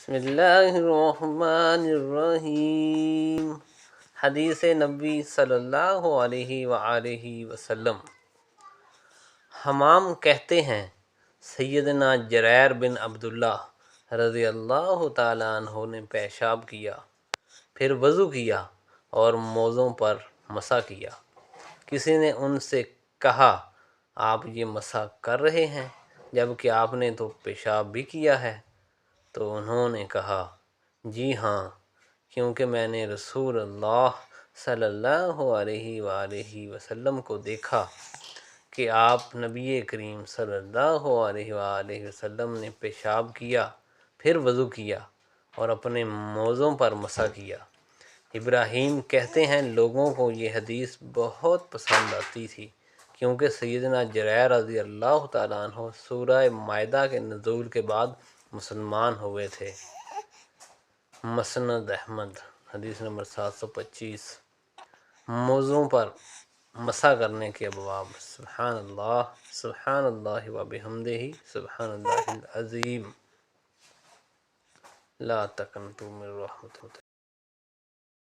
بسم اللہ الرحمن الرحیم۔ حدیث نبی صلی اللہ علیہ وآلہ وسلم۔ حمام کہتے ہیں سیدنا جریر بن عبداللہ رضی اللہ تعالیٰ عنہ نے پیشاب کیا، پھر وضو کیا اور موزوں پر مسح کیا۔ کسی نے ان سے کہا آپ یہ مسح کر رہے ہیں جبکہ آپ نے تو پیشاب بھی کیا ہے؟ تو انہوں نے کہا جی ہاں، کیونکہ میں نے رسول اللہ صلی اللہ علیہ وآلہ وسلم کو دیکھا کہ آپ نبی کریم صلی اللہ علیہ وآلہ وسلم نے پیشاب کیا، پھر وضو کیا اور اپنے موزوں پر مسح کیا۔ ابراہیم کہتے ہیں لوگوں کو یہ حدیث بہت پسند آتی تھی کیونکہ سیدنا جریر رضی اللہ تعالیٰ عنہ سورہ مائدہ کے نزول کے بعد مسلمان ہوئے تھے۔ مسند احمد حدیث نمبر 725۔ موضوع پر مسح کرنے کے ابواب۔ سبحان اللہ و بحمدہ سبحان اللہ العظیم۔ لا تقنطوا من رحمت اللہ۔